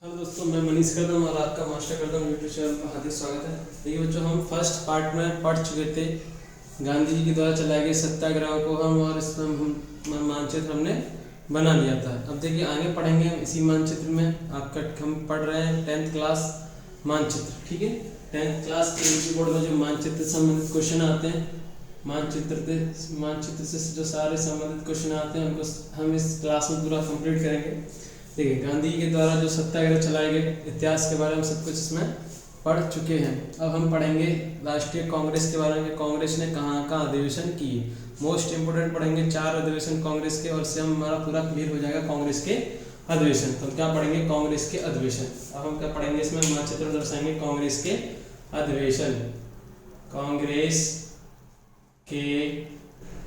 Hello दोस्तों, मैं मनीष करदम और आपका मास्टर करदम यूट्यूब चैनल पर हार्दिक स्वागत है। देखिए बच्चों, हम फर्स्ट पार्ट में पढ़ चुके थे गांधी जी के द्वारा चलाए गए सत्याग्रह को हम, और इसमें हम मानचित्र हमने बना लिया था। अब देखिए आगे पढ़ेंगे हम इसी मानचित्र में। आपका हम पढ़ रहे हैं 10th क्लास मानचित्र, ठीक है। 10th क्लास के एमसी बोर्ड में जो मानचित्र से संबंधित क्वेश्चन आते हैं, मानचित्र से जो सारे संबंधित क्वेश्चन आते हैं उनको हम इस क्लास में पूरा कंप्लीट करेंगे। देखिए गांधी जी के द्वारा जो सत्याग्रह चलाए गए इतिहास के बारे में सब कुछ इसमें पढ़ चुके हैं। अब हम पढ़ेंगे राष्ट्रीय कांग्रेस के बारे में। कांग्रेस ने कहाँ कहाँ अधिवेशन किए, मोस्ट इंपोर्टेंट पढ़ेंगे 4 अधिवेशन कांग्रेस के, और इससे हमारा पूरा क्लियर हो जाएगा कांग्रेस के अधिवेशन। तो क्या पढ़ेंगे? कांग्रेस के अधिवेशन। अब हम क्या पढ़ेंगे इसमें? मानचित्र दर्शाएंगे कांग्रेस के अधिवेशन। कांग्रेस के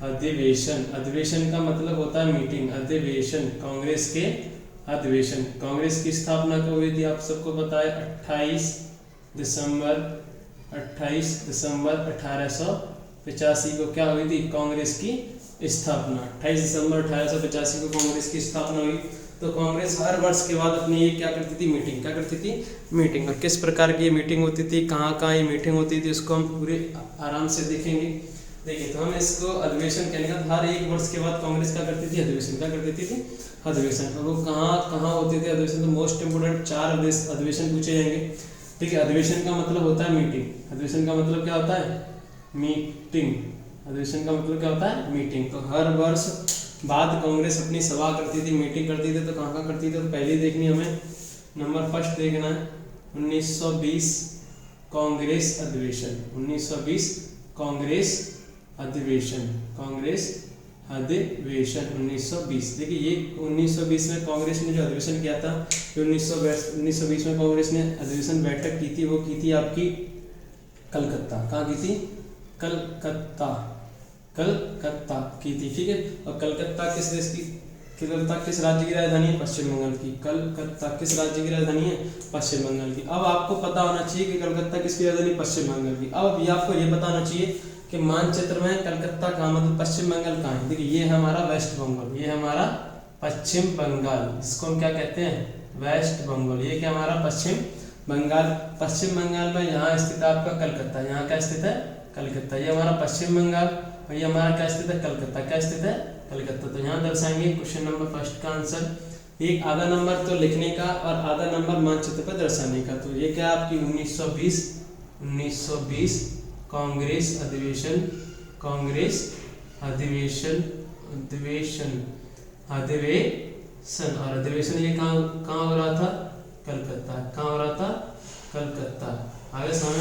अधिवेशन, अधिवेशन का मतलब होता है मीटिंग। अधिवेशन, कांग्रेस के अधिवेशन। कांग्रेस की स्थापना कब हुई थी? आप सबको पता है 28 दिसंबर 1885 को क्या हुई थी? कांग्रेस की स्थापना। 28 दिसंबर 1885 को कांग्रेस की स्थापना हुई। तो कांग्रेस हर वर्ष के बाद अपनी ये क्या करती थी? मीटिंग। क्या करती थी? मीटिंग। और किस प्रकार की मीटिंग होती थी, कहाँ कहाँ ये मीटिंग होती थी, उसको हम पूरे आराम से देखेंगे। देखिए तो हम इसको अधिवेशन कहने का, हर एक वर्ष के बाद कांग्रेस क्या करती थी? अधिवेशन। क्या करती थी? अधिवेशन। और वो कहाँ कहाँ होते थे अधिवेशन? तो मोस्ट इंपोर्टेंट 4 अधिवेशन पूछे जाएंगे, ठीक है। अधिवेशन का मतलब होता है मीटिंग। अधिवेशन का मतलब क्या होता है? मीटिंग। अधिवेशन का मतलब क्या होता है? मीटिंग। तो हर वर्ष बाद कांग्रेस अपनी सभा करती थी, मीटिंग करती थी। तो कहाँ कहाँ करती थी? तो पहले देखनी हमें, नंबर फर्स्ट देखना है 1920 कांग्रेस अधिवेशन। 1920 कांग्रेस अधिवेशन। कांग्रेस अधिवेशन 1920। देखिए ये 1920 में कांग्रेस ने जो अधिवेशन किया था, जो 1920 में कांग्रेस ने अधिवेशन बैठक की थी, वो की थी आपकी कलकत्ता। कहाँ की थी? कलकत्ता की थी, ठीक है। और कलकत्ता किस देश की, कलकत्ता किस राज्य की राजधानी है? पश्चिम बंगाल की। कलकत्ता किस राज्य की राजधानी है? पश्चिम बंगाल की। अब आपको पता होना चाहिए कि कलकत्ता किसकी राजधानी? पश्चिम बंगाल की। अब ये आपको ये पता होना चाहिए कि मानचित्र में कलकत्ता कहाँ, मतलब पश्चिम बंगाल कहाँ है? देखिए ये हमारा वेस्ट बंगाल, ये हमारा पश्चिम बंगाल, इसको हम क्या कहते हैं? वेस्ट बंगाल। ये क्या हमारा? पश्चिम बंगाल। पश्चिम बंगाल में यहाँ स्थित है आपका कलकत्ता। यहाँ क्या स्थित है? कलकत्ता। ये हमारा पश्चिम बंगाल, और ये हमारा क्या स्थित है? कलकत्ता। क्या स्थित है? कलकत्ता। तो यहाँ दर्शाएंगे क्वेश्चन नंबर फर्स्ट का आंसर। एक आधा नंबर तो लिखने का और आधा नंबर मानचित्र पर दर्शाने का। तो ये क्या आपकी 1920 कांग्रेस अधिवेशन। कांग्रेस अधिवेशन और अधिवेशन ये कहाँ कहाँ हो रहा था? कलकत्ता। कहाँ हो रहा था? कलकत्ता। आगे समझ,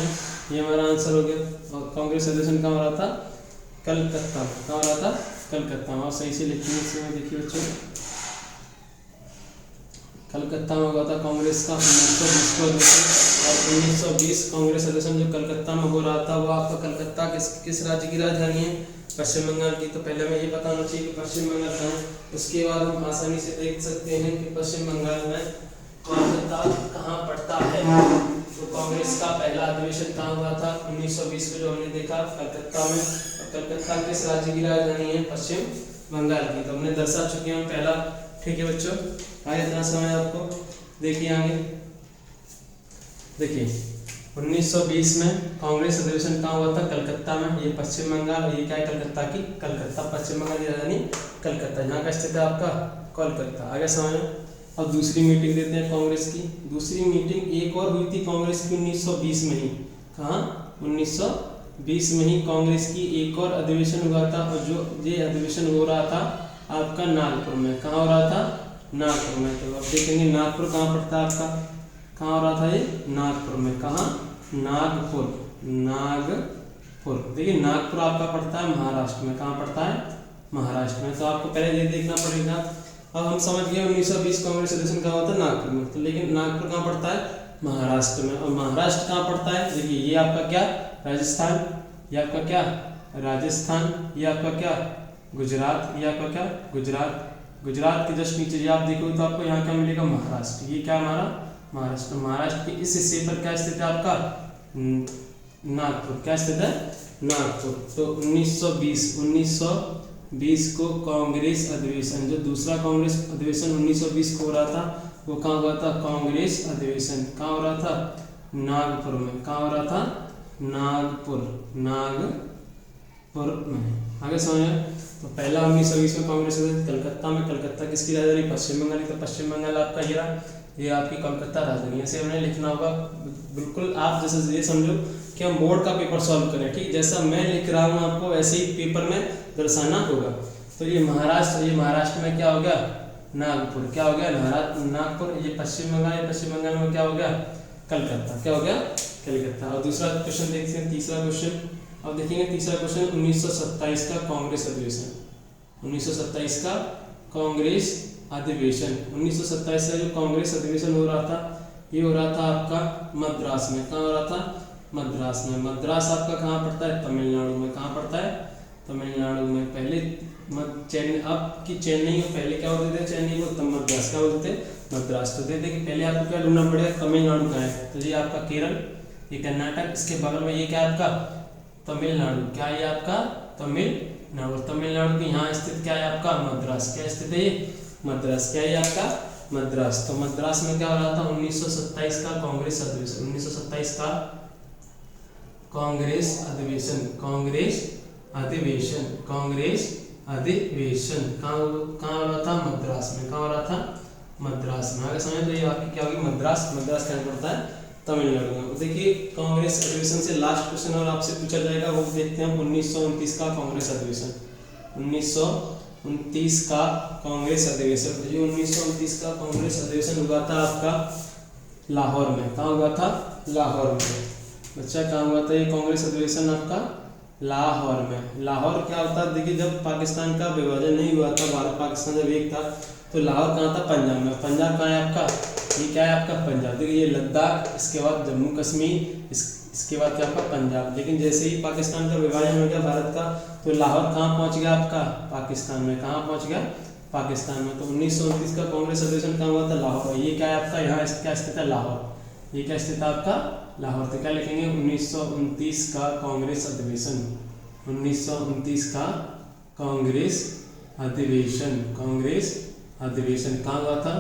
ये हमारा आंसर हो गया। और कांग्रेस अधिवेशन कहाँ हो रहा था? कलकत्ता। कहाँ हो रहा था? कलकत्ता। और सही से लिखेंगे इसमें। देखिए बच्चों, कलकत्ता में हुआ था कांग्रेस का 1920 को अधिवेशन। और 1920 कांग्रेस अधिवेशन जो कलकत्ता में हो रहा था, वो आपका कलकत्ता किस राज्य की राजधानी है? पश्चिम बंगाल की। तो पहले हमें ये पता होना चाहिए कि पश्चिम बंगाल कहाँ है। उसके बाद हम आसानी से देख सकते हैं कि पश्चिम बंगाल में कोलकाता कहाँ पड़ता है। तो कांग्रेस का पहला अधिवेशन कहाँ हुआ था? 1920 को, जो हमने देखा कलकत्ता में। और कलकत्ता किस राज्य की राजधानी है? पश्चिम बंगाल की। तो हमने दर्शा चुके हैं पहला, ठीक है बच्चों। आगे इतना समय आपको देखिए आगे। देखिए 1920 में कांग्रेस अधिवेशन कहाँ हुआ था? कलकत्ता में। ये पश्चिम बंगाल, और ये क्या है? कलकत्ता की। कलकत्ता पश्चिम बंगाल की राजधानी कलकत्ता। यहाँ का स्थित है आपका कोलकाता। आगे समझ। अब दूसरी मीटिंग देते हैं कांग्रेस की। दूसरी मीटिंग एक और हुई थी कांग्रेस की 1920 में ही। कहाँ? 1920 में ही कांग्रेस की एक और अधिवेशन हुआ था। और जो ये अधिवेशन हो रहा था आपका नागपुर में। कहाँ हो रहा था? नागपुर में। तो अब देखेंगे नागपुर कहाँ पड़ता है आपका? कहाँ हो रहा था ये? नागपुर में। कहाँ? नागपुर। देखिए नागपुर आपका पड़ता है महाराष्ट्र में। कहाँ पड़ता है? महाराष्ट्र में। तो आपको पहले ये देखना पड़ेगा। अब हम समझ गए 1920 कांग्रेस अधिवेशन कहाँ हुआ था? नागपुर में। तो लेकिन नागपुर कहाँ पड़ता है? महाराष्ट्र में। और महाराष्ट्र कहाँ पड़ता है? देखिए ये आपका क्या? राजस्थान। ये आपका क्या? राजस्थान। ये आपका क्या? गुजरात। ये आपका क्या? गुजरात। गुजरात के जस्ट नीचे ये आप देखोगे तो आपको यहाँ क्या मिलेगा? महाराष्ट्र। ये क्या हमारा? महाराष्ट्र। महाराष्ट्र के इस हिस्से पर क्या स्थित है आपका? नागपुर। क्या स्थित है? नागपुर। तो 1920 को कांग्रेस अधिवेशन, जो दूसरा कांग्रेस अधिवेशन 1920 को हो रहा था, वो कहाँ हुआ था? कांग्रेस अधिवेशन कहाँ हो रहा था? नागपुर में। कहाँ हो रहा था? नागपुर में। आगे समझ। तो पहला 1920 में कांग्रेस कलकत्ता में। कलकत्ता किसकी राजधानी? पश्चिम बंगाल। तो पश्चिम बंगाल आपका ये आपकी कलकत्ता राजधानी। ऐसे हमने लिखना होगा बिल्कुल। आप जैसे ये समझो कि हम बोर्ड का पेपर सॉल्व करें, ठीक। जैसा मैं लिख रहा हूँ आपको वैसे ही पेपर में दर्शाना होगा। तो ये महाराष्ट्र में क्या हो गया? नागपुर। क्या हो गया? नागपुर। ये पश्चिम बंगाल में क्या हो गया? कलकत्ता। क्या हो गया? कलकत्ता। और दूसरा क्वेश्चन देखते हैं, तीसरा क्वेश्चन। अब देखेंगे तीसरा क्वेश्चन 1927 का कांग्रेस अधिवेशन। 1927 का कांग्रेस अधिवेशन। 1927 का जो कांग्रेस अधिवेशन हो रहा था, ये हो रहा था आपका मद्रास में। कहाँ हो रहा था? मद्रास में। मद्रास आपका कहाँ पड़ता है? तमिलनाडु में। कहाँ पड़ता है? तमिलनाडु में। पहले अब की चेन्नई में पहले क्या होते थे? चेन्नई को तब मद्रास। क्या बोलते थे? मद्रास। तो देखते कि पहले आपको क्या ढूंढना पड़ेगा? तमिलनाडु कहाँ है? तो ये आपका केरल, ये कर्नाटक, इसके बगल में ये क्या आपका? तमिलनाडु। क्या है आपका? तमिलनाडु। तमिलनाडु के यहाँ स्थित क्या है आपका? मद्रास। क्या स्थित है ये? मद्रास। क्या है आपका? मद्रास। तो मद्रास में क्या हो रहा था? 1927 का कांग्रेस अधिवेशन। 1927 का कांग्रेस अधिवेशन। कहाँ हो रहा था? मद्रास में। कहाँ हो रहा था? मद्रास में। आगे समझ। तो ये आपकी क्या होगी? मद्रास कहाँ पड़ता है? तमिलनाडु में। देखिए कांग्रेस अधिवेशन से लास्ट क्वेश्चन और आपसे पूछा जाएगा, वो देखते हैं 1929 का कांग्रेस अधिवेशन। 1929 का कांग्रेस अधिवेशन। जो 1929 का कांग्रेस अधिवेशन हुआ था आपका लाहौर में। कहाँ हुआ था? लाहौर में। बच्चा कहाँ हुआ था ये कांग्रेस अधिवेशन आपका? लाहौर में। लाहौर क्या होता है? देखिए जब पाकिस्तान का विभाजन नहीं हुआ था, भारत पाकिस्तान जब एक था, तो लाहौर कहाँ था? पंजाब में। पंजाब कहाँ है आपका? ये क्या है आपका? पंजाब। देखिए ये लद्दाख, इसके बाद जम्मू कश्मीर, इसके बाद क्या आपका? पंजाब। लेकिन जैसे ही पाकिस्तान का विभाजन हो गया भारत का, तो लाहौर कहाँ पहुँच गया आपका? पाकिस्तान में। कहाँ पहुँच गया? पाकिस्तान में। तो 1929 का कांग्रेस अधिवेशन कहाँ हुआ था? लाहौर। ये क्या है आपका? यहाँ क्या स्थित है? लाहौर। ये क्या स्थित है आपका? लाहौर। तो क्या लिखेंगे? 1929 का कांग्रेस अधिवेशन। 1929 का कांग्रेस अधिवेशन कहाँ हुआ था?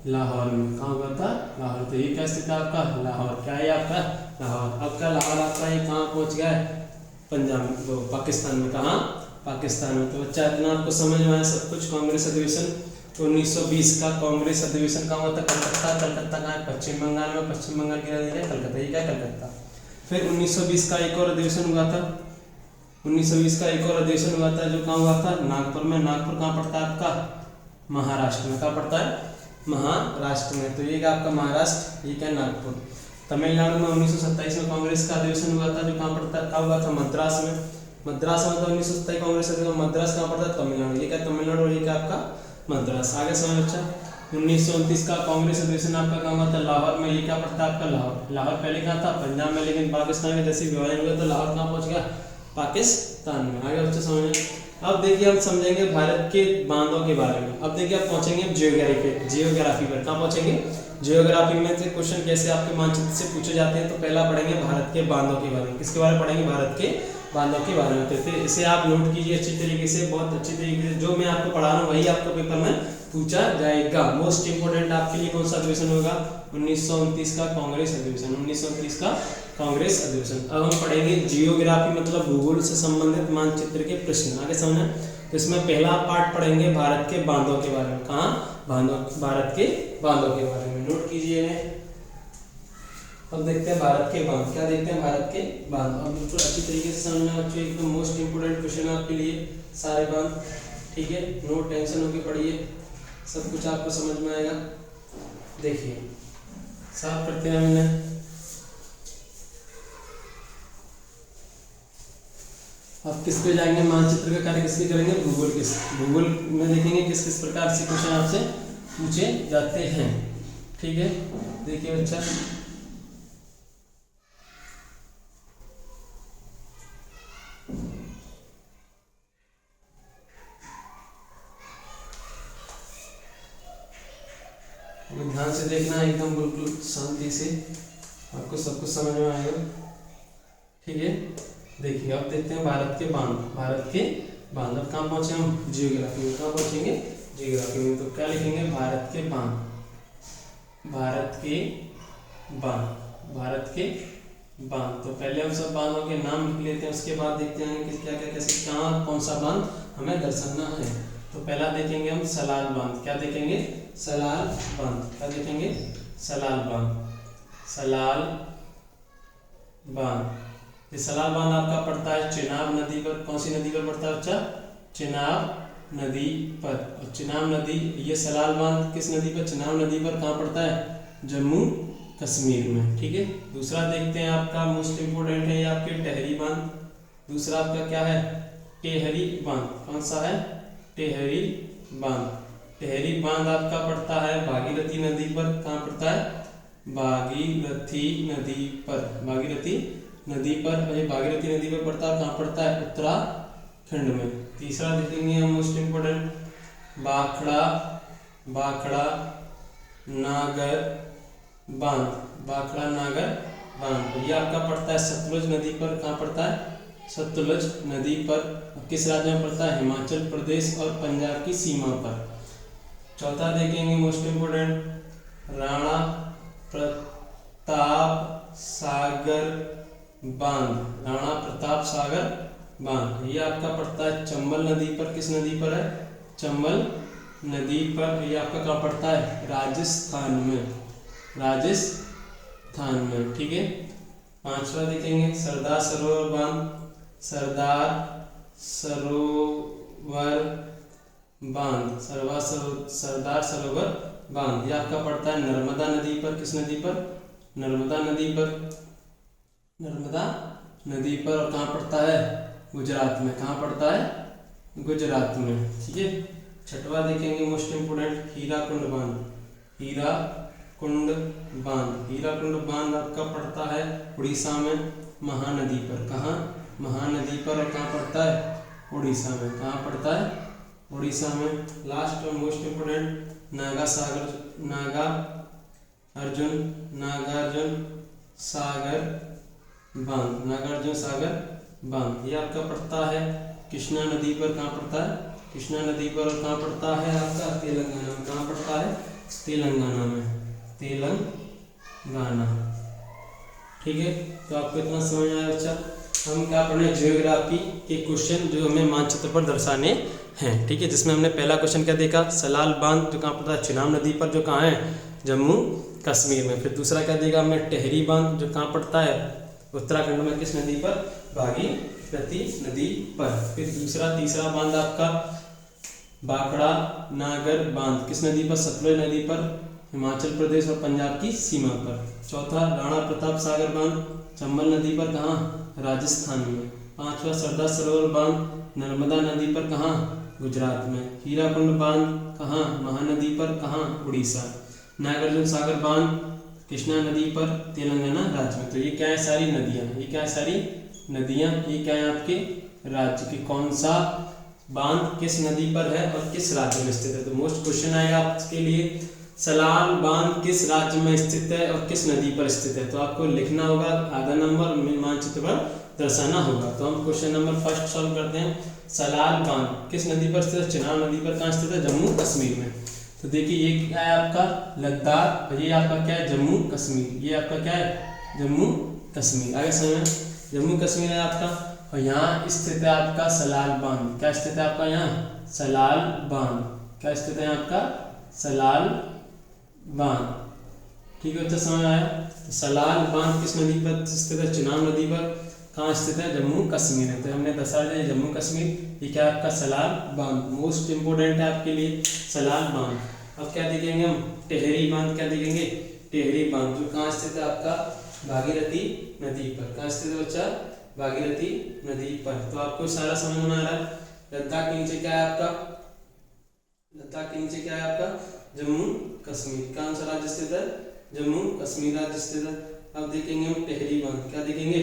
लाहौर में। कहाँ हुआ था? लाहौर। तो ये क्या स्थित है आपका? लाहौर। क्या है आपका? लाहौर। अब क्या लाहौर आपका ये कहाँ पहुँच गया है? पंजाब, वो पाकिस्तान में। कहाँ? पाकिस्तान में। तो बच्चा इतना आपको समझ में आया सब कुछ। कांग्रेस अधिवेशन 1920 का कांग्रेस अधिवेशन कहाँ हुआ था? कलकत्ता। कलकत्ता कहाँ है? पश्चिम बंगाल में। पश्चिम बंगाल की राजधानी है कलकत्ता। ये क्या? कलकत्ता। फिर 1920 का एक और अधिवेशन हुआ था। 1920 का एक और अधिवेशन हुआ था जो कहाँ हुआ था? नागपुर में। नागपुर कहाँ पड़ता है आपका? महाराष्ट्र में। कहाँ पड़ता है? महाराष्ट्र में। तो ये क्या आपका? महाराष्ट्र। ये क्या? नागपुर। तमिलनाडु में 1927 में कांग्रेस का अधिवेशन हुआ था जो कहाँ पड़ता है? कहाँ हुआ था? मद्रास में। मद्रास में था 1927 कांग्रेस अधिवेशन। मद्रास कहाँ पड़ता है? तमिलनाडु। ये क्या? तमिलनाडु। और ये क्या आपका? मद्रास। आगे समझ बच्चा। 1929 का कांग्रेस अधिवेशन आपका कहाँ हुआ था? लाहौर में। ये क्या पड़ता है आपका? लाहौर। लाहौर पहले कहाँ था? पंजाब में, लेकिन पाकिस्तान में जैसे विभाजन हुआ तो लाहौर कहाँ पहुँच गया? पाकिस्तान में। आगे बच्चे समझ। अब देखिए हम समझेंगे भारत के बांधों के बारे में। अब देखिए आप पहुंचेंगे जियोग्राफी पर। कहाँ पहुंचेंगे? जियोग्राफी में से क्वेश्चन कैसे आपके मानचित्र से पूछे जाते हैं। तो पहला पढ़ेंगे भारत के बांधों के बारे में। किसके बारे में पढ़ेंगे? भारत के बांधों के बारे में। तो फिर इसे आप नोट कीजिए अच्छी तरीके से, बहुत अच्छी तरीके से। जो मैं आपको पढ़ा रहा हूँ वही आपको पेपर में पूछा जाएगा। मोस्ट इंपोर्टेंट आपके लिए कौन सा अधिवेशन होगा? 1929 का कांग्रेस अधिवेशन। 1929 का कांग्रेस अधिवेशन। अब हम पढ़ेंगे जियोग्राफी, मतलब भूगोल से संबंधित मानचित्र के प्रश्न। आगे समझना। तो इसमें पहला पार्ट पढ़ेंगे भारत के बांधों के बारे में। कहाँ? भारत के बांधों के बारे में। नोट कीजिए। अब देखते हैं भारत के बांध। क्या देखते हैं? भारत के बांध। अब बिल्कुल अच्छी तरीके से समझना बच्चों। एकदम मोस्ट इंपोर्टेंट क्वेश्चन आपके लिए सारे बांध। ठीक है, नो टेंशन होके पढ़िए, सब कुछ आपको समझ में आएगा। देखिए साफ करते हैं हमने। अब किस पे जाएंगे? मानचित्र का कार्य किसके करेंगे? भूगोल के। भूगोल में देखेंगे किस किस प्रकार से क्वेश्चन आपसे पूछे जाते हैं। ठीक है, देखिए बच्चा ध्यान से देखना, एकदम बिल्कुल शांति से, आपको सब कुछ समझ में आएगा। ठीक है, देखिए अब देखते हैं भारत के बांध। भारत के बांध। अब कहाँ पहुंचे हम? जियोग्राफी में। कहाँ पहुंचेंगे? जियोग्राफी में। तो क्या लिखेंगे? भारत के बांध। भारत के बांध, भारत के बांध। तो पहले हम सब बांधों के नाम लिख लेते हैं, उसके बाद देखते हैं कि क्या क्या कैसे कहाँ कौन सा बांध हमें दर्शाना है। तो पहला देखेंगे हम सलाल बांध। क्या देखेंगे? सलाल बांध। क्या देखेंगे? सलाल बांध। सलाल बांध। ये सलाल बांध आपका पड़ता है चेनाब नदी पर। कौन सी नदी पर पड़ता है बच्चा? चेनाब नदी पर। और चेनाब नदी, ये सलाल बांध किस नदी पर? चेनाब नदी पर। कहाँ पड़ता है? जम्मू कश्मीर में। ठीक है। दूसरा देखते हैं आपका मोस्ट इम्पोर्टेंट है ये आपके टेहरी बांध। दूसरा आपका क्या है? टेहरी बांध। कौन सा है? टेहरी बांध। टेहरी बांध आपका पड़ता है भागीरथी नदी पर। कहाँ पड़ता है? भागीरथी नदी पर। भागीरथी नदी पर। और ये भागीरथी नदी पर पड़ता है, कहाँ पड़ता है? उत्तराखंड में। तीसरा देखेंगे हम मोस्ट इम्पोर्टेंट, भाखड़ा, भाखड़ा नागर बांध। भाखड़ा नागर बांध, ये आपका पड़ता है सतलुज नदी पर। कहाँ पड़ता है? सतलुज नदी पर। किस राज्य में पड़ता है? हिमाचल प्रदेश और पंजाब की सीमा पर। चौथा देखेंगे मोस्ट इम्पोर्टेंट, राणा प्रताप सागर बांध। राणा प्रताप सागर बांध, ये आपका पड़ता है चंबल नदी पर। किस नदी पर है? चंबल नदी पर। ये आपका कहाँ पड़ता है? राजस्थान में। राजस्थान में। ठीक है। पांचवा देखेंगे सरदार सरोवर बांध। सरदार सरोवर बांध। सरदार सरोवर बांध, ये आपका पड़ता है नर्मदा नदी पर। किस नदी पर? नर्मदा नदी पर। नर्मदा नदी पर। और कहाँ पड़ता है? गुजरात में। कहाँ पड़ता है? गुजरात में। ठीक है। छठवा देखेंगे मोस्ट इम्पोर्टेंट, हीराकुंड बांध। हीराकुंड बांध। हीराकुंड बांध आपका पड़ता है उड़ीसा में, महानदी पर। कहाँ? महानदी पर। और कहाँ पड़ता है? उड़ीसा में। कहाँ पड़ता है? उड़ीसा में। लास्ट और मोस्ट इम्पोर्टेंट, नागार्जुन सागर बांध। नागार्जुन सागर बांध, ये आपका पड़ता है कृष्णा नदी पर। कहाँ पड़ता है? कृष्णा नदी पर। और कहाँ पड़ता है आपका? तेलंगाना में। कहाँ पड़ता है? तेलंगाना में। तेलंगाना। ठीक है। तो आपको इतना समझ आया बच्चा। हम क्या पढ़े? ज्योग्राफी के क्वेश्चन जो हमें मानचित्र पर दर्शाने हैं। ठीक है। जिसमें हमने पहला क्वेश्चन क्या देखा? सलाल बांध जो कहाँ पड़ता है? चेनाब नदी पर, जो कहाँ है? जम्मू कश्मीर में। फिर दूसरा क्या देखा हमने? टेहरी बांध जो कहाँ पड़ता है? उत्तराखंड में। किस नदी पर? भागीरथी नदी पर। फिर तीसरा बांध आपका भाखड़ा नागर बांध। किस नदी पर? सतलुज नदी पर, हिमाचल प्रदेश और पंजाब की सीमा पर। चौथा राणा प्रताप सागर बांध, चंबल नदी पर। कहाँ? राजस्थान में। पांचवा सरदार सरोवर बांध, नर्मदा नदी पर। कहाँ? गुजरात में। हीराकुंड बांध कहाँ? महानदी पर। कहाँ? उड़ीसा। नागार्जुन सागर बांध कृष्णा नदी पर, तेलंगाना राज्य में। तो ये क्या है? सारी नदियाँ। ये क्या है? सारी नदियाँ। ये क्या है? आपके राज्य के कौन सा बांध किस नदी पर है और किस राज्य में स्थित है। तो मोस्ट क्वेश्चन आएगा आपके लिए, सलाल बांध किस राज्य में स्थित है और किस नदी पर स्थित है। तो आपको लिखना होगा, आधा नंबर मानचित्र पर दर्शाना होगा। तो हम क्वेश्चन नंबर फर्स्ट सॉल्व करते हैं। सलाल बांध किस नदी पर स्थित है? चेनाब नदी पर। कहाँ स्थित है? जम्मू कश्मीर में। तो देखिए ये क्या है आपका? लद्दाख। और ये आपका क्या है? जम्मू कश्मीर। ये आपका क्या है? जम्मू कश्मीर। आगे समझ, जम्मू कश्मीर है आपका। और यहाँ स्थित है आपका सलाल बांध। क्या स्थित है आपका? यहाँ सलाल बांध। क्या स्थित है आपका? सलाल बांध। ठीक है बच्चा, समझ आया? तो सलाल बांध किस नदी पर स्थित है? चेनाब नदी पर। कहाँ स्थित है? जम्मू कश्मीर है। तो हमने दर्शा दिया जम्मू कश्मीर। ये क्या आपका? सलाल बांध। मोस्ट इंपोर्टेंट है आपके लिए सलाल बांध। अब क्या देखेंगे हम? टेहरी बांध। क्या देखेंगे? टेहरी बांध जो कहाँ स्थित है आपका? भागीरथी नदी पर। कहाँ स्थित है बच्चा? भागीरथी नदी पर। तो आपको सारा समझ में आ रहा है। लद्दाख के नीचे क्या है आपका? लद्दाख के नीचे क्या है आपका? जम्मू कश्मीर। कौन सा राज्य स्थित है? जम्मू कश्मीर राज्य स्थित है। अब देखेंगे हम टेहरी बांध। क्या देखेंगे?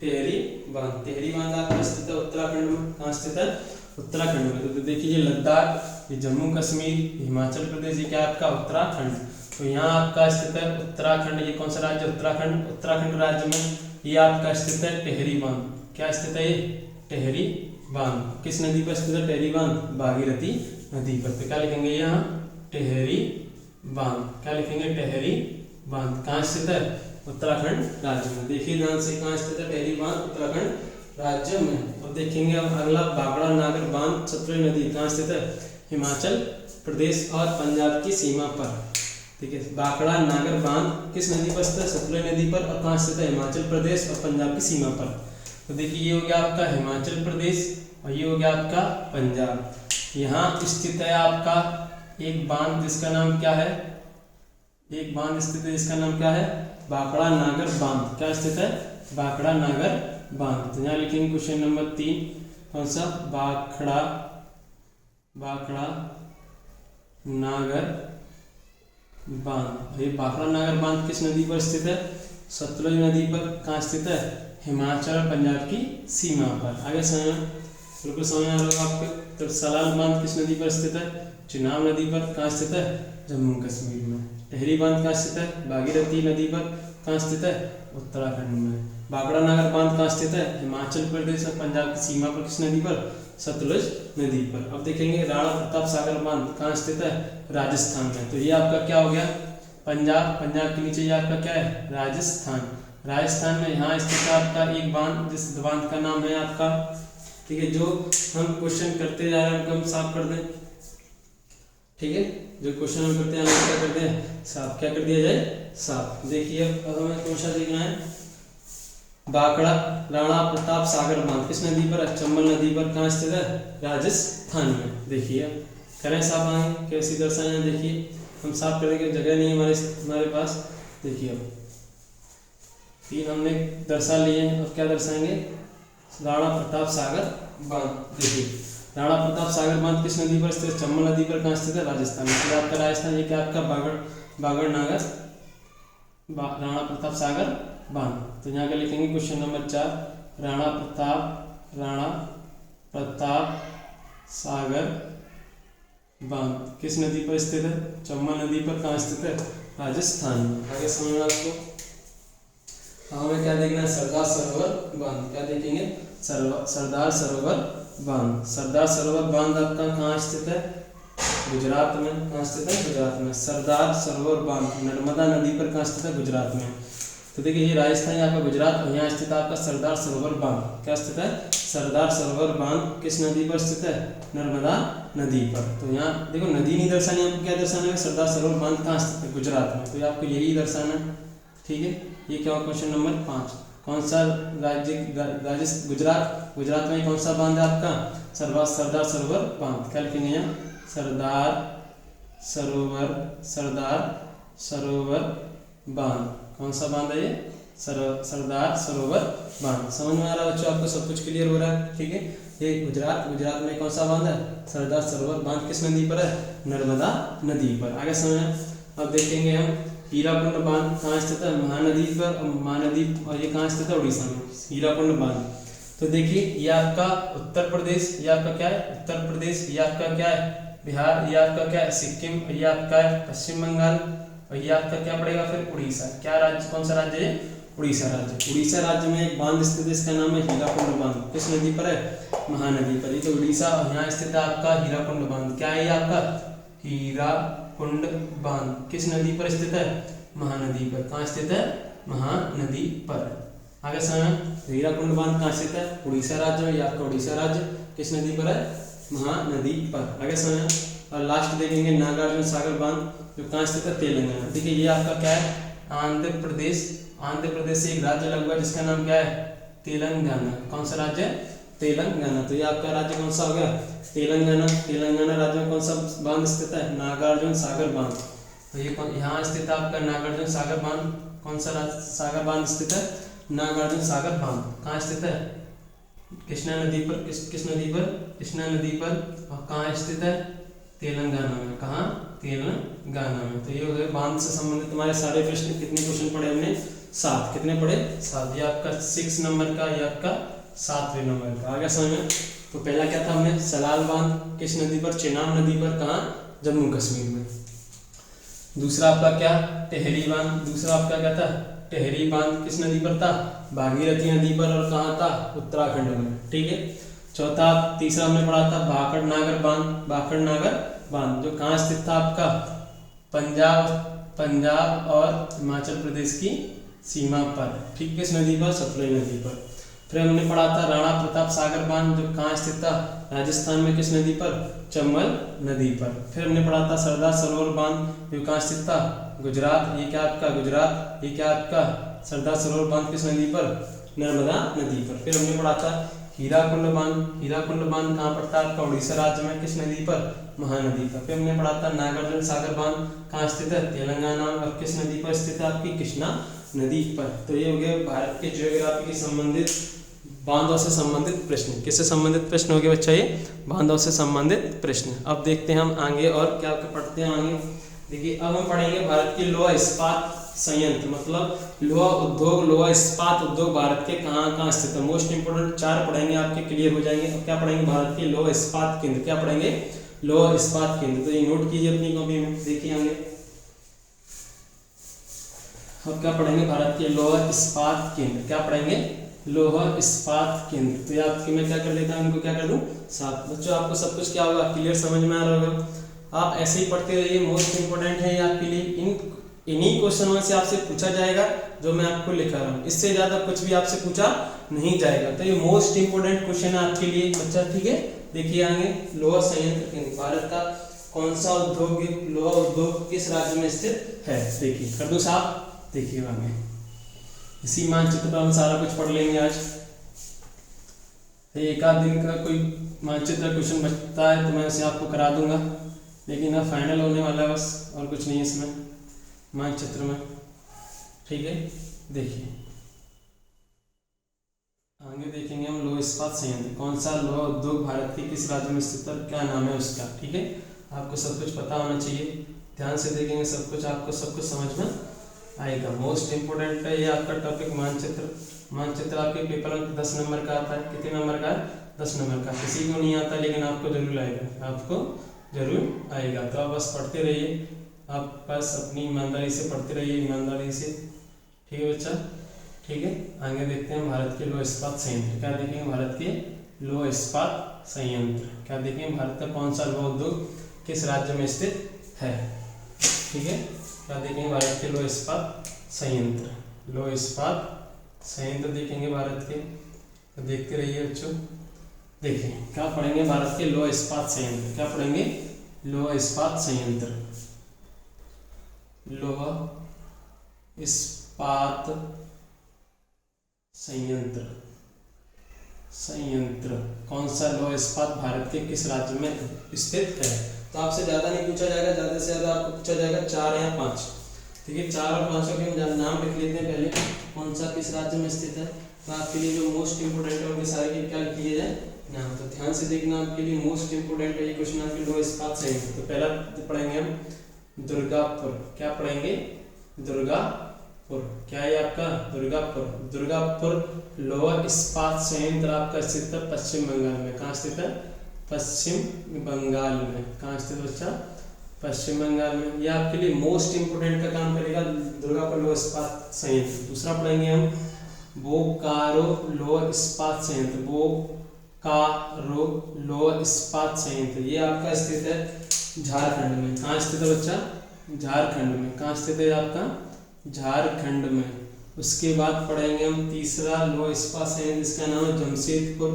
टेहरी बांध। टेहरी बांध आपका स्थित है उत्तराखंड में। कहाँ स्थित है? उत्तराखंड में। तो देखिए लद्दाख, ये जम्मू कश्मीर, हिमाचल प्रदेश, ये क्या है आपका? उत्तराखंड। तो यहाँ आपका स्थित है उत्तराखंड। ये कौन सा राज्य? उत्तराखंड। उत्तराखंड राज्य में ये आपका स्थित है टेहरी बांध। क्या स्थित है ये? टेहरी बांध। किस नदी पर स्थित है टेहरी बांध? भागीरथी नदी पर। तो क्या लिखेंगे यहाँ? टेहरी बांध, क्या लिखेंगे, टेहरी बांध। कहाँ स्थित है, उत्तराखंड राज्य में। देखिए ध्यान से, कहाँ स्थित है टेहरी बांध, उत्तराखंड राज्य में। अब देखेंगे अब अगला, बागड़ा नागर बांध सतलुज नदी कहाँ स्थित है, हिमाचल प्रदेश और पंजाब की सीमा पर। ठीक है, बागड़ा नागर बांध किस नदी पर स्थित है, सतलुज नदी पर। और कहाँ स्थित है, हिमाचल प्रदेश और पंजाब की सीमा पर। तो देखिए ये हो गया आपका हिमाचल प्रदेश और ये हो गया आपका पंजाब। यहाँ स्थित है आपका एक बांध जिसका नाम क्या है, एक बांध स्थित है जिसका नाम क्या है, बागड़ा नागर बांध। क्या स्थित है, बागड़ा नागर बांध। तो यहाँ लिखेंगे क्वेश्चन नंबर 3, कौन सा, बागड़ा नागर बांध। ये बागड़ा नागर बांध किस नदी पर स्थित है, सतलुज नदी पर। कहाँ स्थित है, हिमाचल और पंजाब की सीमा पर। आगे समझना, बिल्कुल समझ आ रहा होगा आपके। तो सलाल बांध किस नदी पर स्थित है, चिनाब नदी पर। कहाँ स्थित है, जम्मू कश्मीर में। टेहरी बांध कहाँ स्थित है, भागीरथी नदी पर। कहाँ स्थित है, उत्तराखंड में। बागड़ा नागर बांध कहाँ स्थित है, हिमाचल प्रदेश और पंजाब की सीमा पर। किस नदी पर, सतलुज नदी पर। अब देखेंगे राणा प्रताप सागर बांध कहाँ स्थित है, राजस्थान में। तो ये आपका क्या हो गया, पंजाब, पंजाब के नीचे ये आपका क्या है, राजस्थान। राजस्थान में यहाँ स्थित है आपका एक बांध, जिस बांध का नाम है आपका, ठीक है, जो हम क्वेश्चन करते जा रहे हैं उनको हम साफ कर दें। ठीक है, जो क्वेश्चन हम करते हैं क्या करते हैं, साफ। क्या कर दिया जाए, साफ। देखिए अब हमें कौन सा देखना है, बागड़ा राणा प्रताप सागर बांध किस नदी पर, चंबल नदी पर। कहाँ स्थित है, राजस्थान में। देखिए करें साफ, आगे कैसी दर्शाएं, देखिए हम साफ करने की जगह नहीं हमारे पास। देखिए अब 3 हमने दर्शा लिए, अब क्या दर्शाएंगे, राणा प्रताप सागर बांध। देखिए राणा प्रताप सागर बांध किस नदी पर स्थित है, चंबल नदी पर। कहाँ स्थित है, राजस्थान में। फिर आपका राजस्थान, ये क्या आपका बागड़ नागर राणा प्रताप सागर बांध। तो यहाँ का लिखेंगे क्वेश्चन नंबर 4, राणा प्रताप सागर बांध किस नदी पर स्थित है, चंबल नदी पर। कहाँ स्थित है, राजस्थान में। आगे समझना आपको। हमें क्या देखना है, सरदार सरोवर बांध। क्या देखेंगे, सरदार सरोवर बांध। सरदार सरोवर बांध आपका कहाँ स्थित है, गुजरात में। कहाँ स्थित है, गुजरात में। सरदार सरोवर बांध नर्मदा नदी पर। कहाँ स्थित है, गुजरात में। तो देखिए ये राजस्थान, यहाँ का गुजरात, और यहाँ स्थित है आपका सरदार सरोवर बांध। क्या स्थित है, सरदार सरोवर बांध किस नदी पर स्थित है, नर्मदा नदी पर। तो यहाँ देखो नदी नहीं दर्शानी, आपको क्या दर्शाना है, सरदार सरोवर बांध कहाँ स्थित है, गुजरात में। तो आपको यही दर्शाना है। ठीक है, ये क्या हुआ क्वेश्चन नंबर 5। कौन सा राज्य, गुजरात में कौन सा बांध है आपका, सरदार सरोवर बांध। क्या लिखेंगे यहाँ, सरदार सरोवर बांध। कौन सा बांध है ये, सरदार सरोवर बांध। समझ में आ रहा है बच्चों, आपको सब कुछ क्लियर हो रहा है। ठीक है, ये गुजरात में कौन सा बांध है, सरदार सरोवर बांध किस नदी पर है, नर्मदा नदी पर। आगे समझना। अब देखेंगे हम हीराकुंड बांध कहाँ स्थित है, महानदी पर, महानदी, और ये कहाँ स्थित है, उड़ीसा में, हीराकुंड बांध। तो देखिए ये आपका उत्तर प्रदेश, ये आपका क्या है, उत्तर प्रदेश, ये आपका क्या है, बिहार, ये आपका क्या है, सिक्किम, ये आपका है पश्चिम बंगाल, और ये आपका क्या पड़ेगा फिर, उड़ीसा। क्या राज्य, कौन सा राज्य है, उड़ीसा राज्य। उड़ीसा राज्य में एक बांध स्थित है, इसका नाम है हीराकुंड बांध। किस नदी पर है, महानदी पर। ये तो उड़ीसा, और यहाँ स्थित है आपका हीराकुंड बांध। क्या है ये आपका, हीराकुंड बांध किस नदी पर स्थित है, महानदी पर। कहाँ स्थित है, महानदी पर। आगे समझना, हीराकुंड बांध कहाँ स्थित है, उड़ीसा राज्य में। ये आपका उड़ीसा राज्य किस नदी पर है, महानदी पर। आगे समझना। और लास्ट देखेंगे नागार्जुन सागर बांध, जो कहाँ स्थित है, तेलंगाना। देखिए ये आपका क्या है, आंध्र प्रदेश से एक राज्य लगा हुआ है जिसका नाम क्या है, तेलंगाना। कौन सा राज्य है, तेलंगाना। तो ये आपका राज्य कौन सा हो गया, तेलंगाना राज्य में कौन सा बांध स्थित है, नागार्जुन सागर बांध। तो ये यहाँ स्थित है आपका नागार्जुन सागर बांध। कौन सा सागर बांध स्थित है, नागार्जुन सागर बांध। कहाँ स्थित है, कृष्णा नदी पर। किस नदी पर, कृष्णा नदी पर। और कहाँ स्थित है, तेलंगाना में। कहाँ, तेलंगाना में। तो ये हो गए बांध से संबंधित तुम्हारे सारे प्रश्न। कितने क्वेश्चन पढ़े हमने, 7। कितने पढ़े, 7। ये आपका 6 नंबर का, ये आपका 7वें नंबर का। आगे समझ में। तो पहला क्या था हमने, सलाल बांध किस नदी पर, चेनाब नदी पर। कहाँ, जम्मू कश्मीर में। दूसरा आपका क्या, टेहरी बांध। दूसरा आपका क्या था, टेहरी बांध किस नदी पर था, भागीरथी नदी पर। और कहाँ था, उत्तराखंड में। ठीक है। चौथा, तीसरा हमने पढ़ा था भाखड़ नागर बांध, जो कहाँ स्थित था आपका, पंजाब और हिमाचल प्रदेश की सीमा पर, ठीक, किस नदी पर, सतलुज नदी पर। फिर हमने पढ़ा था राणा प्रताप सागर बांध, जो कहाँ स्थित था, राजस्थान में, किस नदी पर, चंबल नदी पर। फिर हमने पढ़ा था सरदार सरोवर बांध, जो कहाँ स्थित था, गुजरात, ये क्या आपका गुजरात, ये क्या आपका सरदार सरोवर बांध किस नदी पर, नर्मदा नदी पर। फिर हमने पढ़ा था हीराकुंड बांध कहाँ पड़ता है आपका, उड़ीसा राज्य में, किस नदी पर, महानदी पर। फिर हमने पढ़ा था नागार्जुन सागर बांध कहाँ स्थित है, तेलंगाना और किस नदी पर स्थित है आपकी, कृष्णा नदी पर। तो ये हो गया भारत के ज्योग्राफी के संबंधित बांधों से संबंधित प्रश्न। किससे संबंधित प्रश्न हो गए बच्चा, ये बांधों से संबंधित प्रश्न। अब देखते हैं हम आगे और क्या पढ़ते हैं आगे। देखिए अब हम पढ़ेंगे भारत के लोहा इस्पात संयंत्र, मतलब लोहा उद्योग, लोहा इस्पात उद्योग भारत के कहाँ कहाँ स्थित है। मोस्ट इंपोर्टेंट 4 पढ़ेंगे, आपके क्लियर हो जाएंगे। अब क्या पढ़ेंगे, भारत के लोहा इस्पात केंद्र, क्या पढ़ेंगे, लोहा इस्पात केंद्र। तो ये नोट कीजिए अपनी कॉपी में, देखिए आगे। अब क्या पढ़ेंगे, भारत के लोहा इस्पात केंद्र, क्या पढ़ेंगे, लोहा इस्पात केंद्र। तो ये आपके मैं क्या कर लेता हूँ, इनको क्या कर दूँ साथ। बच्चों आपको सब कुछ क्या होगा, क्लियर समझ में आ रहा होगा। आप ऐसे ही पढ़ते रहिए, मोस्ट इंपोर्टेंट है ये आपके लिए। इन्हीं क्वेश्चनों से आपसे पूछा जाएगा जो मैं आपको लिखा रहा हूँ, इससे ज्यादा कुछ भी आपसे पूछा नहीं जाएगा। तो ये मोस्ट इंपोर्टेंट क्वेश्चन है आपके लिए बच्चा, ठीक है। देखिए आगे, लोहा संयंत्र केंद्र, भारत का कौन सा उद्योग, लोहा उद्योग किस राज्य में स्थित है। देखिए कर दो साहब, देखिए आगे इसी मानचित्र पर हम सारा कुछ पढ़ लेंगे आज। एक आध दिन का कोई मानचित्र क्वेश्चन बचता है तो मैं उसे आपको करा दूंगा, लेकिन अब फाइनल होने वाला है बस, और कुछ नहीं है इसमें मानचित्र में, ठीक है। देखिए आगे देखेंगे हम लोहा इस्पात संयंत्र, कौन सा लोहा उद्योग भारत के किस राज्य में स्थित है, क्या नाम है उसका, ठीक है। आपको सब कुछ पता होना चाहिए, ध्यान से देखेंगे सब कुछ, आपको सब कुछ समझ में आएगा। मोस्ट इंपोर्टेंट है ये आपका टॉपिक मानचित्र। मानचित्र आपके पेपर में 10 नंबर का आता है, कितने नंबर का, 10 नंबर का। किसी को नहीं आता लेकिन आपको जरूर आएगा, आपको जरूर आएगा। तो आप बस पढ़ते रहिए, आप बस अपनी ईमानदारी से पढ़ते रहिए, ईमानदारी से, ठीक है बच्चा, ठीक है। आगे देखते हैं भारत के लोहा इस्पात संयंत्र, क्या देखेंगे, भारत के लोहा इस्पात संयंत्र, क्या देखेंगे, भारत का कौन सा लोहा उद्योग किस राज्य में स्थित है, ठीक है। क्या देखेंगे, भारत के लोहा इस्पात संयंत्र, लोहा इस्पात संयंत्र देखेंगे भारत के। तो देखते रहिए बच्चों, देखिए क्या पढ़ेंगे, भारत के लोहा इस्पात संयंत्र, क्या पढ़ेंगे, लोहा इस्पात संयंत्र, लोहा इस्पात संयंत्र, संयंत्र कौन सा लोहा इस्पात भारत के किस राज्य में स्थित है। तो आपसे ज्यादा नहीं पूछा जाएगा, ज्यादा से ज्यादा आपको पूछा जाएगा 4 या 5, ठीक है। 4 और 5 के हम नाम लिख लेते हैं पहले, कौन सा किस राज्य में स्थित है। तो आपके लिए जो मोस्ट इंपोर्टेंट है उनके सारे के क्या लिख लिए जाए नाम। तो ध्यान से देखना, आपके लिए मोस्ट इंपोर्टेंट है ये क्वेश्चन आपके लोहा इस्पात संयंत्र। तो पहला पढ़ेंगे हम दुर्गापुर, क्या पढ़ेंगे, दुर्गापुर, क्या है आपका, दुर्गापुर। दुर्गापुर लोहा इस्पात संयंत्र आपका स्थित है पश्चिम बंगाल में, कहाँ स्थित है, पश्चिम बंगाल में, कहाँ स्थित बच्चा, पश्चिम बंगाल में। ये आपके लिए मोस्ट इंपोर्टेंट का काम करेगा, दुर्गापुर लोहा इस्पात संयंत्र। दूसरा पढ़ेंगे हम बोकारो लोहा इस्पात संयंत्र, बोकारो लोहा इस्पात संयंत्र, ये आपका स्थित है झारखंड में, कहाँ स्थित है बच्चा, झारखंड में, कहाँ स्थित है आपका, झारखंड में। उसके बाद पढ़ेंगे हम तीसरा लोहा इस्पात संयंत्र, जिसका नाम है जमशेदपुर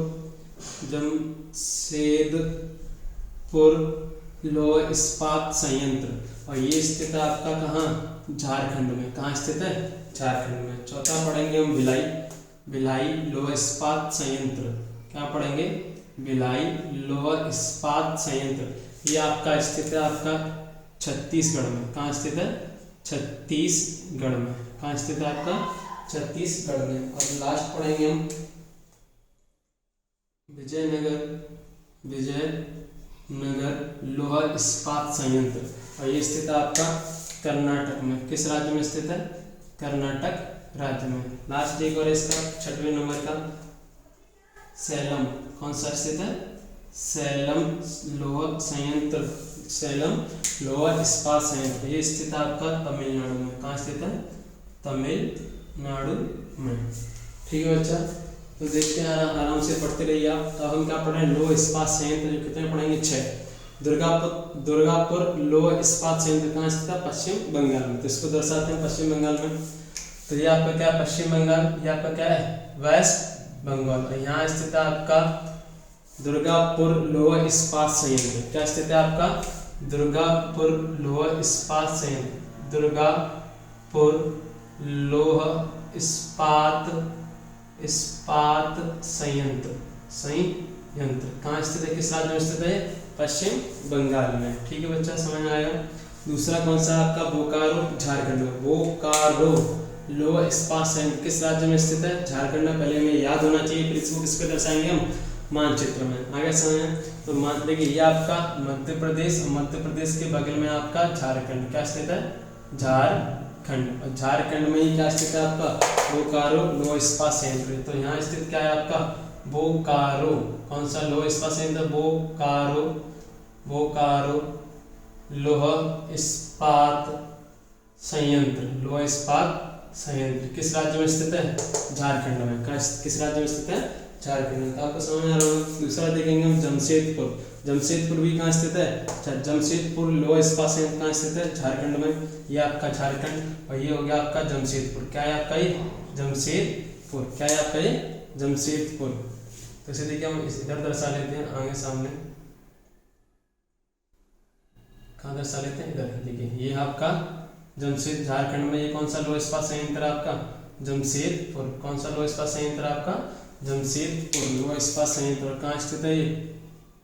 लोहा इस्पात संयंत्र, और ये स्थित है आपका कहाँ, झारखंड में, कहाँ स्थित है, झारखंड में। चौथा पढ़ेंगे हम भिलाई लोहा इस्पात संयंत्र, क्या पढ़ेंगे, भिलाई लोहा इस्पात संयंत्र, ये आपका स्थित है आपका छत्तीसगढ़ में, कहाँ स्थित है, छत्तीसगढ़ में, कहाँ स्थित है आपका, छत्तीसगढ़ में। और लास्ट पढ़ेंगे हम विजयनगर लोहा इस्पात संयंत्र, और ये स्थित है आपका कर्नाटक में, किस राज्य में स्थित है, कर्नाटक राज्य में। लास्ट एक और इसका 6वें नंबर का सैलम, कौन सा स्थित है, सैलम लोहा संयंत्र, सैलम लोहा इस्पात संयंत्र, ये स्थित है आपका तमिलनाडु में, कहाँ स्थित है, तमिलनाडु में, ठीक है बच्चा। तो देखते हैं आराम से पढ़ते रहिए आप। तो हम क्या पढ़ रहे हैं, लोहा इस्पात संयंत्र, जो कितने पढ़ेंगे, 6। दुर्गापुर लोह इस्पात संयंत्र कहाँ स्थित है? पश्चिम बंगाल में। तो इसको दर्शाते हैं पश्चिम बंगाल में। तो ये आपका क्या है? पश्चिम बंगाल। ये आपका क्या है? वेस्ट बंगाल। और यहाँ स्थित है आपका दुर्गापुर लोह इस्पात संयंत्र। क्या स्थित है आपका? दुर्गापुर लोह इस्पात संयंत्र। दुर्गापुर लोह इस्पात संयंत्र कहाँ स्थित है? किस राज्य में स्थित है? पश्चिम बंगाल में। ठीक है बच्चा, समझ में आएगा। दूसरा कौन सा आपका? बोकारो झारखंड में। बोकारो लोह इस्पात संयंत्र किस राज्य में स्थित है? झारखंड में। पहले हमें याद होना चाहिए, फिर इसको किस पे दर्शाएंगे हम? मानचित्र में। आगे समझ। तो मान देखिए ये आपका मध्य प्रदेश, मध्य प्रदेश के बगल में आपका झारखंड क्या स्थित है? झारखंड। और झारखंड में ही क्या स्थित है आपका? बोकारो लोह इस्पात संयंत्र। तो यहाँ स्थित क्या है आपका? बोकारो। कौन सा लोह इस्पात संयंत्र? बोकारो लोह इस्पात संयंत्र। लोह इस्पात संयंत्र किस राज्य में स्थित है? झारखंड में। किस राज्य में स्थित है? झारखंड में। तो आपको समझ में आ रहा होगा। दूसरा देखेंगे हम जमशेदपुर। जमशेदपुर भी कहाँ स्थित है? जमशेदपुर लोह इस्पात संयंत्र कहाँ स्थित है? झारखंड में। ये आपका झारखंड। और ये हो गया आपका जमशेदपुर। क्या है आपका? ये जमशेदपुर। क्या है आपका? ये जमशेदपुर। तो इसे देखिए हम इधर दर्शा लेते हैं आगे सामने। कहाँ दर्शा लेते हैं? इधर देखिए ये आपका जमशेद झारखंड में। ये कौन सा लोह इस्पात संयंत्र आपका? जमशेदपुर। कौन सा लोह इस्पात संयंत्र आपका? जमशेदपुर लोह इस्पात संयंत्र। कहाँ स्थित है ये?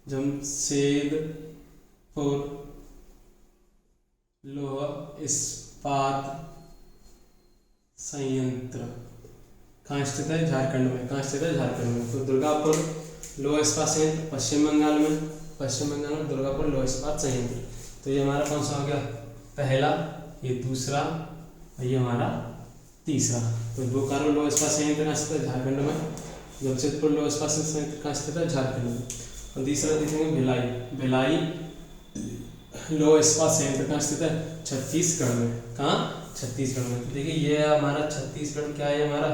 जमशेदपुर लोह इस्पात संयंत्र कहाँ स्थित है? झारखंड में। कहाँ स्थित है? झारखंड में। तो दुर्गापुर लोह इस्पात संयंत्र पश्चिम बंगाल में। पश्चिम बंगाल में दुर्गापुर लोह इस्पात संयंत्र। तो ये हमारा कौन सा हो गया? पहला, ये दूसरा, और ये हमारा तीसरा। तो बोकारो लोह इस्पात संयंत्र कहाँ स्थित है? झारखंड में। जमशेदपुर लोह इस्पात संयंत्र कहाँ स्थित है? झारखंड में। और तीसरा देखेंगे भिलाई। भिलाई लोह इस्पात संयंत्र कहाँ स्थित है? छत्तीसगढ़ में। कहाँ? छत्तीसगढ़ में। देखिए ये हमारा छत्तीसगढ़। क्या है हमारा?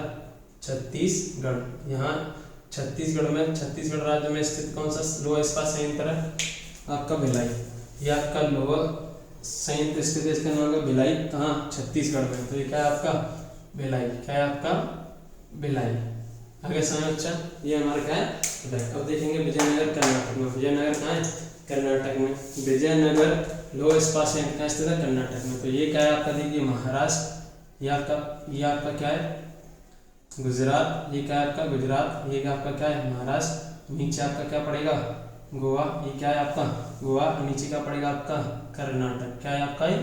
छत्तीसगढ़। यहाँ छत्तीसगढ़ में, छत्तीसगढ़ राज्य में स्थित कौन सा लोह इस्पात संयंत्र है? आपका भिलाई। ये आपका लोह संयंत्र स्थित है, इसका नाम है भिलाई। कहाँ? छत्तीसगढ़ में। तो ये क्या है आपका? भिलाई। क्या है आपका? भिलाई। आगे समझ। अच्छा, ये हमारा क्या है? भिलाई। अब देखेंगे विजयनगर कर्नाटक में। विजयनगर कहाँ है? कर्नाटक में। विजयनगर लोह इस्पात संयंत्र कहाँ स्थित है? कर्नाटक में। तो ये क्या है आपका? देखिए महाराष्ट्र। ये आपका क्या है? गुजरात। ये क्या है आपका? गुजरात। ये आपका क्या है? महाराष्ट्र। नीचे आपका क्या पड़ेगा? गोवा। ये क्या है आपका? गोवा। नीचे क्या पड़ेगा आपका? कर्नाटक। क्या है आपका? ये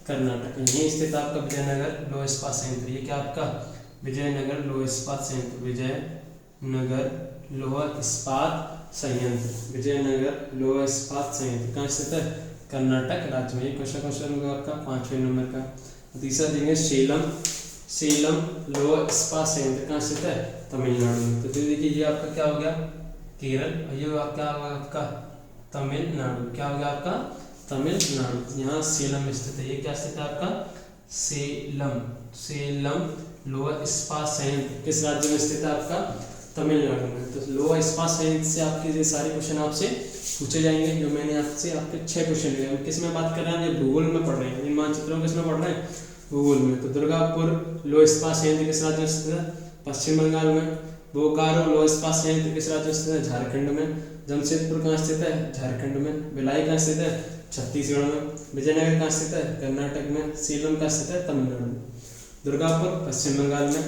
कर्नाटक। यहीं स्थित आपका विजयनगर लोह इस्पात संयंत्र। ये क्या आपका? विजयनगर लोह इस्पात संयंत्र। विजयनगर लोह इस्पात संयंत्र। विजयनगर लोह इस्पात संयंत्र कहाँ स्थित है? कर्नाटक राज्य में। ये क्वेश्चन होगा आपका 5वें नंबर का। तीसरा देंगे सेलम लोह इस्पात संयंत्र कहाँ स्थित है? तमिलनाडु में। तो देखिए ये आपका क्या हो गया? केरल। और ये क्या होगा आपका? तमिलनाडु। क्या हो गया आपका? तमिलनाडु। यहाँ सेलम स्थित है। ये क्या स्थित है आपका? सेलम लोह इस्पात संयंत्र किस राज्य में स्थित है? आपका तमिलनाडु में। तो लोह इस्पात संयंत्र से आपके ये सारे क्वेश्चन आपसे पूछे जाएंगे। जो मैंने आपसे आपके 6 क्वेश्चन लिए। हम किस में बात कर रहे हैं? ये भूगोल में पढ़ रहे हैं। इन मानचित्रों किस में पढ़ रहे हैं? भूगोल में। तो दुर्गापुर लोह इस्पात संयंत्र किस राज्य में स्थित है? पश्चिम बंगाल में। बोकारो लोह इस्पात संयंत्र किस राज्य में स्थित है? झारखंड में। जमशेदपुर कहाँ स्थित है? झारखंड में। भिलाई कहाँ स्थित है? छत्तीसगढ़ में। विजयनगर कहाँ स्थित है? कर्नाटक में। सेलम कहाँ स्थित है? तमिलनाडु में। दुर्गापुर पश्चिम बंगाल में।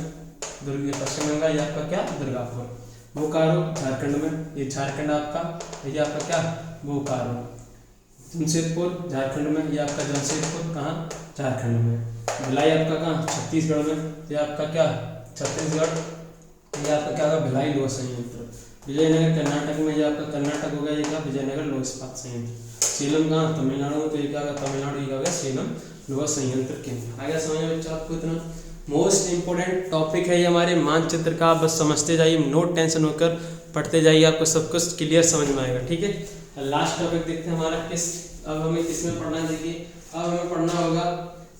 पश्चिम बंगाल। ये आपका क्या? दुर्गापुर। बोकारो झारखंड में। ये झारखंड आपका। ये आपका क्या? बोकारो। जमशेदपुर झारखंड में। ये आपका जमशेदपुर कहाँ? झारखंड में। भिलाई आपका कहाँ? छत्तीसगढ़ में। ये आपका क्या? छत्तीसगढ़। ये आपका क्या होगा? भिलाई लोह संयंत्र। विजयनगर कर्नाटक में। ये आपका कर्नाटक हो गया। ये क्या? विजयनगर लोह इस्पात संयंत्र। सेलम कहाँ? तमिलनाडु में। तो ये क्या होगा? तमिलनाडु। ये क्या होगा? सेलम लोह संयंत्र केंद्र। आगे समझ में बच्चा आपको इतना? मोस्ट इंपोर्टेंट टॉपिक है ये हमारे मानचित्र का। बस समझते जाइए, नो टेंशन होकर पढ़ते जाइए, आपको सब कुछ क्लियर समझ में आएगा। ठीक है। लास्ट टॉपिक देखते हैं हमारा किस। अब हमें किस में पढ़ना है? देखिए अब हमें पढ़ना होगा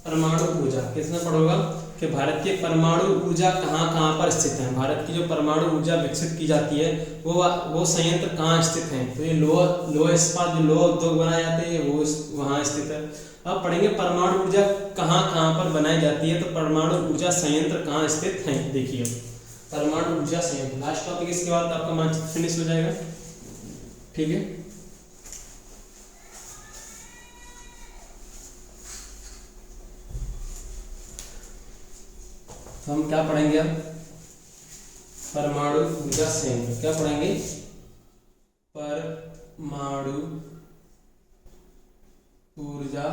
परमाणु ऊर्जा। किस में पढ़ोगा? कि भारत की परमाणु ऊर्जा कहाँ कहाँ पर स्थित है। भारत की जो परमाणु ऊर्जा विकसित की जाती है वो संयंत्र कहाँ स्थित हैं। तो ये लोह इस्पात जो लोह उद्योग बनाए जाते हैं वो वहाँ स्थित है। अब पढ़ेंगे परमाणु ऊर्जा कहाँ कहाँ पर बनाई जाती है। तो परमाणु ऊर्जा संयंत्र कहाँ स्थित हैं, देखिए परमाणु ऊर्जा संयंत्र। लास्ट टॉपिक, इसके बाद आपका मानचित्र फिनिश हो जाएगा, ठीक है। तो हम क्या पढ़ेंगे अब, परमाणु ऊर्जा संयंत्र। क्या पढ़ेंगे, परमाणु ऊर्जा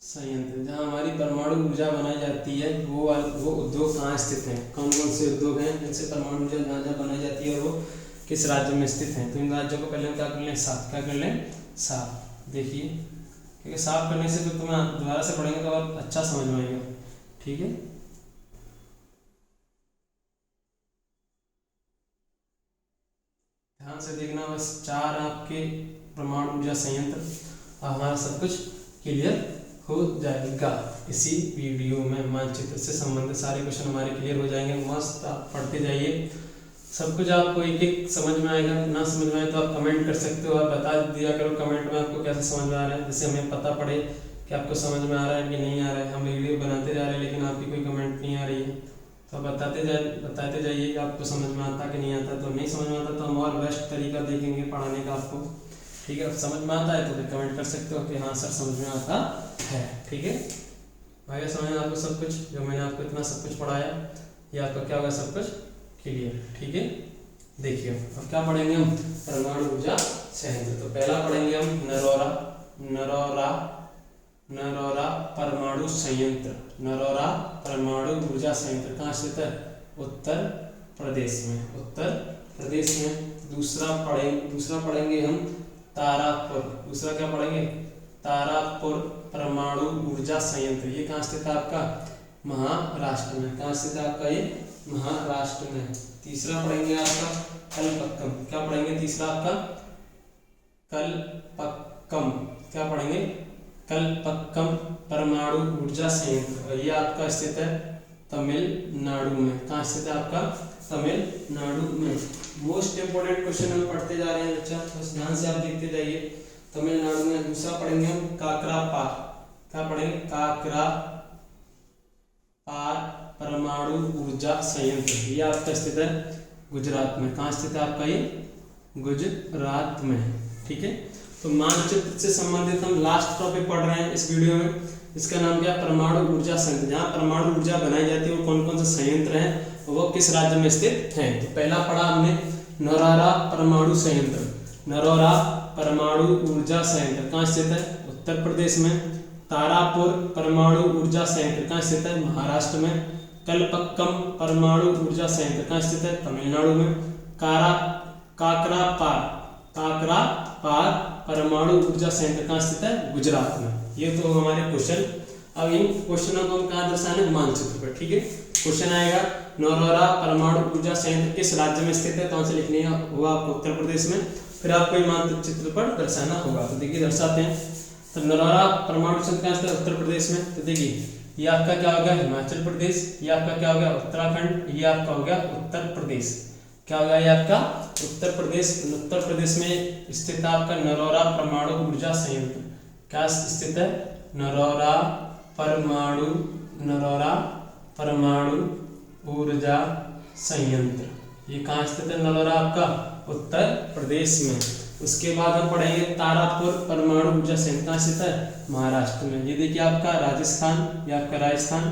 संयंत्र। जहाँ हमारी परमाणु ऊर्जा बनाई जाती है वो उद्योग कहाँ स्थित हैं, कौन कौन से उद्योग हैं जिनसे परमाणु ऊर्जा जहाँ जहाँ बनाई जाती है वो किस राज्य में स्थित हैं। तो इन राज्यों को पहले क्या कर लें, साफ। क्या कर लें, साफ। देखिए, क्योंकि साफ करने से तो तुम्हें दोबारा से पढ़ेंगे तो और अच्छा समझ में आएगा, ठीक है। ध्यान से देखना, बस 4 आपके परमाणु ऊर्जा संयंत्र, हमारा सब कुछ क्लियर हो जाएगा इसी वीडियो में। मानचित्र से संबंधित सारे क्वेश्चन हमारे क्लियर हो जाएंगे। मस्त आप पढ़ते जाइए, सब कुछ आपको एक एक समझ में आएगा। ना समझ में आए तो आप कमेंट कर सकते हो, आप बता दिया करो कमेंट में आपको कैसे समझ में आ रहा है, जिससे हमें पता पड़े कि आपको समझ में आ रहा है कि नहीं आ रहा है। हम वीडियो बनाते जा रहे हैं लेकिन आपकी कोई कमेंट नहीं आ रही है, तो बताते जाइए कि आपको समझ में आता कि नहीं आता। तो नहीं समझ में आता तो हम और बेस्ट तरीका देखेंगे पढ़ाने का आपको, ठीक है। समझ में आता है तो फिर कमेंट कर सकते हो कि हाँ सर समझ में आता है, ठीक है। भाई समझ में आपको सब कुछ, जो मैंने आपको इतना सब कुछ पढ़ाया ये आपका क्या होगा, सब कुछ क्लियर, ठीक है। देखिए अब क्या पढ़ेंगे हम, परमाणु ऊर्जा संयंत्र। तो पहला पढ़ेंगे हम नरौरा परमाणु संयंत्र। नरौरा परमाणु ऊर्जा संयंत्र कहाँ स्थित है, उत्तर प्रदेश में, उत्तर प्रदेश में। दूसरा पढ़ेंगे हम तारापुर। दूसरा क्या पढ़ेंगे, तारापुर परमाणु ऊर्जा संयंत्र। ये कहाँ स्थित है आपका, महाराष्ट्र में। कहाँ स्थित है आपका, ये महाराष्ट्र में। तीसरा पढ़ेंगे आपका कलपक्कम। क्या पढ़ेंगे तीसरा आपका, कलपक्कम। क्या पढ़ेंगे, कलपक्कम परमाणु ऊर्जा संयंत्र, और ये आपका स्थित है तमिलनाडु में। कहाँ स्थित है आपका, तमिलनाडु में। मोस्ट इंपोर्टेंट क्वेश्चन हम पढ़ते जा रहे हैं बच्चा, बस ध्यान से आप देखते जाइए। तमिलनाडु में। दूसरा पढ़ेंगे हम काकरापार। क्या पढ़ेंगे, काकरापार परमाणु ऊर्जा संयंत्र। ये आपका स्थित है गुजरात में। कहाँ स्थित है आपका, ये गुजरात में, ठीक है। तो मानचित्र से संबंधित हम लास्ट टॉपिक पढ़ रहे हैं इस वीडियो में। इसका नाम क्या है, परमाणु ऊर्जा संयंत्र। जहाँ परमाणु ऊर्जा बनाई जाती है वो कौन कौन से संयंत्र हैं, वो किस राज्य में स्थित हैं। तो पहला पढ़ा हमने नरौरा परमाणु संयंत्र। नरौरा परमाणु ऊर्जा संयंत्र कहाँ स्थित है, उत्तर प्रदेश में। तारापुर परमाणु ऊर्जा संयंत्र कहाँ स्थित है, महाराष्ट्र में। कलपक्कम परमाणु ऊर्जा संयंत्र कहाँ स्थित है, तमिलनाडु में। काकरापार परमाणु ऊर्जा संयंत्र कहाँ स्थित है, गुजरात में। ये तो हमारे क्वेश्चन। अब इन क्वेश्चनों को हम कहाँ दर्शाने, मानचित्र पर, ठीक है। क्वेश्चन आएगा नरौरा परमाणु ऊर्जा संयंत्र किस राज्य में स्थित है, तो आंसर लिखने होगा आपको उत्तर प्रदेश में। फिर आपको ये मानचित्र पर दर्शाना होगा। तो देखिए दर्शाते हैं। तो नरौरा परमाणु संयंत्र कहाँ स्थित है, उत्तर प्रदेश में। तो देखिए ये आपका क्या हो गया, हिमाचल प्रदेश। ये आपका क्या हो गया, उत्तराखंड। ये आपका हो गया उत्तर प्रदेश। क्या हो गया, ये आपका उत्तर प्रदेश। उत्तर प्रदेश में स्थित है आपका नरौरा परमाणु ऊर्जा संयंत्र। क्या स्थित है, नरौरा परमाणु ऊर्जा संयंत्र। ये कहाँ स्थित है, नरौरा आपका उत्तर प्रदेश में। उसके बाद हम पढ़ेंगे तारापुर परमाणु ऊर्जा संयंत्र कहाँ स्थित है, महाराष्ट्र में। ये देखिए आपका राजस्थान, ये आपका राजस्थान,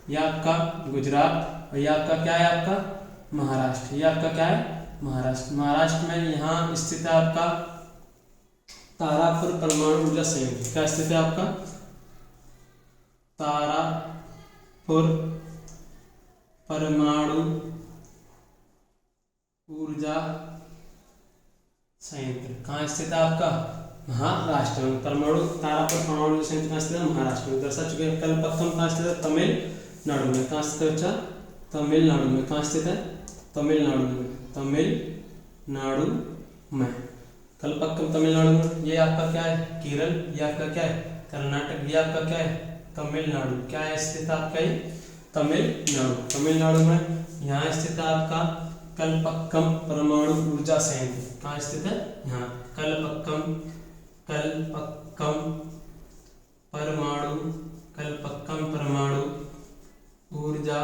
ये आपका गुजरात, और ये आपका क्या है, आपका महाराष्ट्र। ये आपका क्या है, महाराष्ट्र। महाराष्ट्र में यहाँ स्थित है आपका तारापुर परमाणु ऊर्जा संयंत्र। क्या स्थित है आपका, तारापुर परमाणु ऊर्जा संयंत्र कहाँ स्थित है आपका, महाराष्ट्र में। तारापुर परमाणु ऊर्जा संयंत्र कहाँ स्थित है, महाराष्ट्र में। दर्शा चुके हैं। कलपक्कम कहाँ स्थित है, तमिलनाडु में। कहाँ स्थित है बच्चा, तमिलनाडु में। कहाँ स्थित है, तमिलनाडु में। कलपक्कम तमिलनाडु में। ये आपका क्या है, केरल। ये आपका क्या है, कर्नाटक। ये आपका क्या है, तमिलनाडु। क्या स्थित है आपका ये? तमिलनाडु। तमिलनाडु में यहाँ स्थित है आपका कलपक्कम परमाणु ऊर्जा संयंत्र। कहाँ स्थित है? यहाँ कलपक्कम परमाणु ऊर्जा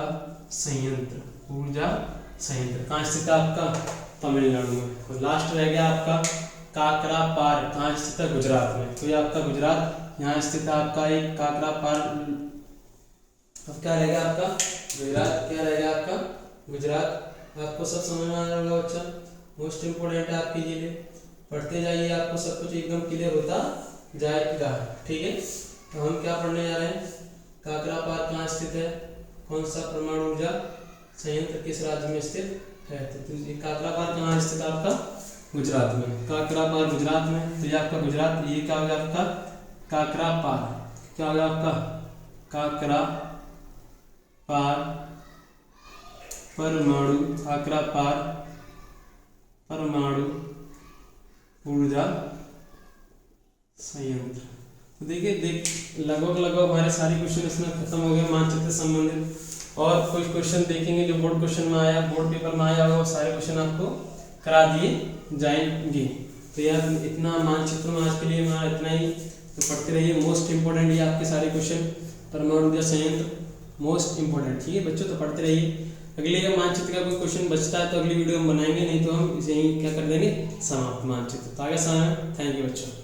संयंत्र। कहाँ स्थित है आपका? तमिलनाडु में। और लास्ट रह गया आपका काकरापार। कहाँ स्थित है? गुजरात में। तो ये आपका गुजरात यहाँ स्थित है आपका एक काकरापार। अब क्या रहेगा आपका? गुजरात। क्या रहेगा आपका? गुजरात। आपको सब समझ में आ रहा होगा बच्चा। मोस्ट इम्पोर्टेंट है आपके लिए, पढ़ते जाइए, आपको सब कुछ एकदम क्लियर होता जाएगा। ठीक है, तो हम क्या पढ़ने जा रहे हैं? काकरापार कहाँ स्थित है? कौन सा परमाणु ऊर्जा संयंत्र किस राज्य में स्थित है? तो ये काकरापार कहाँ स्थित है आपका? गुजरात में। काकरापार गुजरात में। तो ये आपका गुजरात, ये क्या होगा आपका? काकरापार। क्या होगा आपका? काकरापार परमाणु ऊर्जा संयंत्र। तो देखिए लगभग हमारे सारे क्वेश्चन इसमें खत्म हो गए मानचित्र से संबंधित। और कुछ क्वेश्चन देखेंगे जो बोर्ड क्वेश्चन में आया, बोर्ड पेपर में आया, वो सारे क्वेश्चन आपको करा दिए जाएंगे। तो यार इतना मानचित्र में आज के लिए हमारा इतना ही। तो पढ़ते रहिए, मोस्ट इंपोर्टेंट ये आपके सारे क्वेश्चन परमाणु ऊर्जा संयंत्र मोस्ट इंपोर्टेंट। ठीक है बच्चों, तो पढ़ते रहिए। अगले मानचित्र का कोई क्वेश्चन बचता है तो अगली वीडियो में बनाएंगे, नहीं तो हम इसे ही क्या कर देंगे, समाप्त मानचित्र। तो आगे समय। थैंक यू बच्चों।